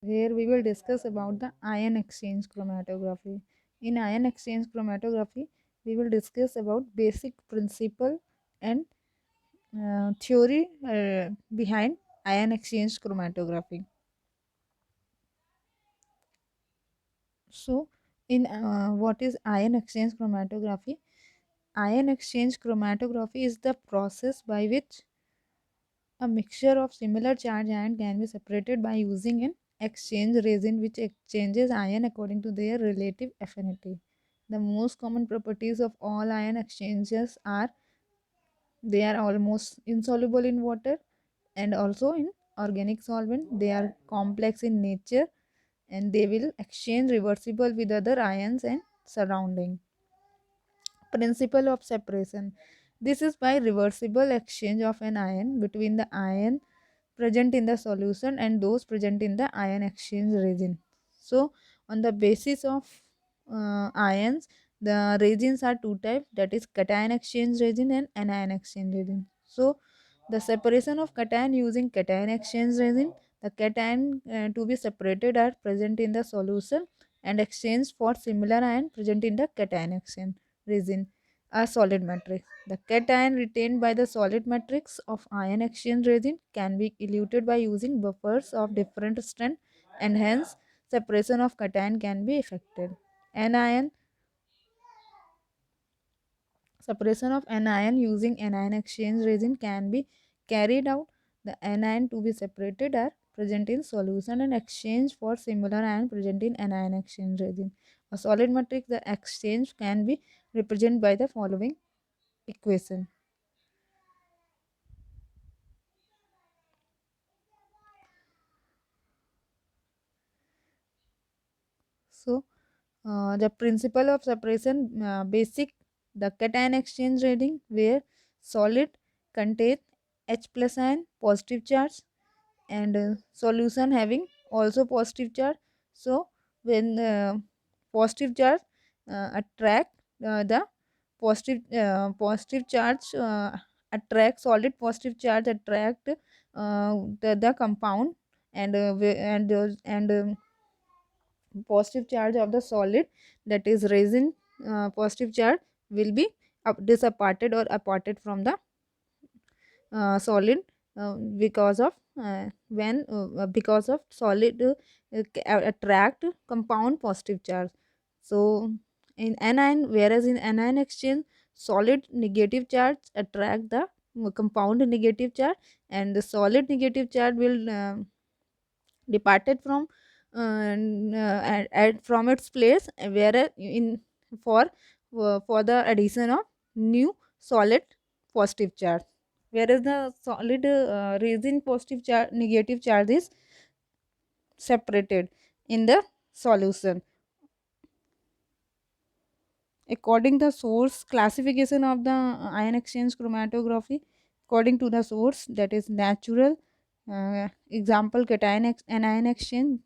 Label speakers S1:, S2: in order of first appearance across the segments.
S1: Here we will discuss about the ion exchange chromatography. In ion exchange chromatography, we will discuss about basic principle and theory behind ion exchange chromatography. So, in what is ion exchange chromatography? Ion exchange chromatography is the process by which a mixture of similar charge ion can be separated by using an exchange resin which exchanges ion according to their relative affinity. The most common properties of all ion exchanges are they are almost insoluble in water and also in organic solvent. They are complex in nature and they will exchange reversible with other ions and surrounding. Principle of separation. This is by reversible exchange of an ion between the ion present in the solution and those present in the ion exchange resin. So, on the basis of ions, the resins are two types, that is cation exchange resin and anion exchange resin. So, the separation of cation using cation exchange resin, the cation to be separated are present in the solution and exchanged for similar ion present in the cation exchange resin, a solid matrix. The cation retained by the solid matrix of ion exchange resin can be eluted by using buffers of different strength and hence separation of cation can be effected. Anion Separation of anion using anion exchange resin can be carried out. The anion to be separated are present in solution and exchanged for similar ion present in anion exchange resin. A solid matrix, the exchange can be represented by the following equation. So, the principle of separation basic, the cation exchange resin where solid contain H plus ion positive charge and solution having also positive charge. So, when positive charge attract the positive charge attract solid positive charge attract the compound and positive charge of the solid, that is resin positive charge will be disaparted or aparted from the solid because of when because of solid attract compound positive charge. So in anion, whereas in anion exchange solid negative charge attract the compound negative charge and the solid negative charge will departed from from its place, whereas in for for the addition of new solid positive charge, whereas the solid resin positive charge negative charge is separated in the solution according the source classification of the ion exchange chromatography. According to the source, that is natural example anion exchange,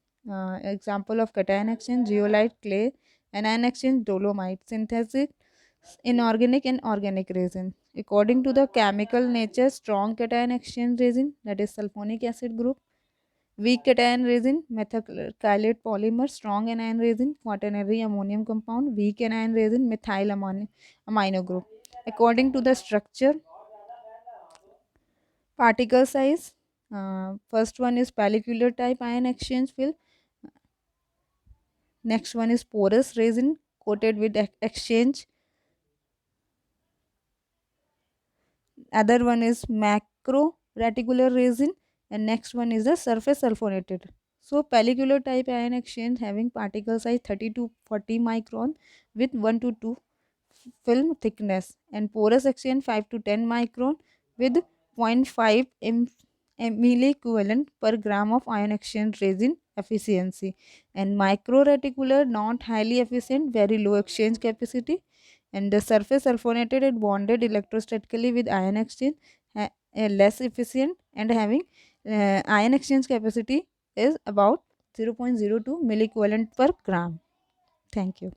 S1: example of cation exchange zeolite clay, anion exchange dolomite, synthetic inorganic and organic resin. According to the chemical nature, strong cation exchange resin, that is sulfonic acid group, weak cation resin, methacrylate polymer, strong anion resin, quaternary ammonium compound, weak anion resin, methyl amino group. According to the structure, particle size, first one is pellicular type ion exchange field, next one is porous resin coated with exchange, other one is macro reticular resin, and next one is the surface sulfonated. So pellicular type ion exchange having particle size 30 to 40 micron with 1 to 2 film thickness, and porous exchange 5 to 10 micron with 0.5 milliequivalent per gram of ion exchange resin efficiency, and micro reticular not highly efficient, very low exchange capacity, and the surface sulfonated and bonded electrostatically with ion exchange less efficient and having ion exchange capacity is about 0.02 milliequivalent per gram. Thank you.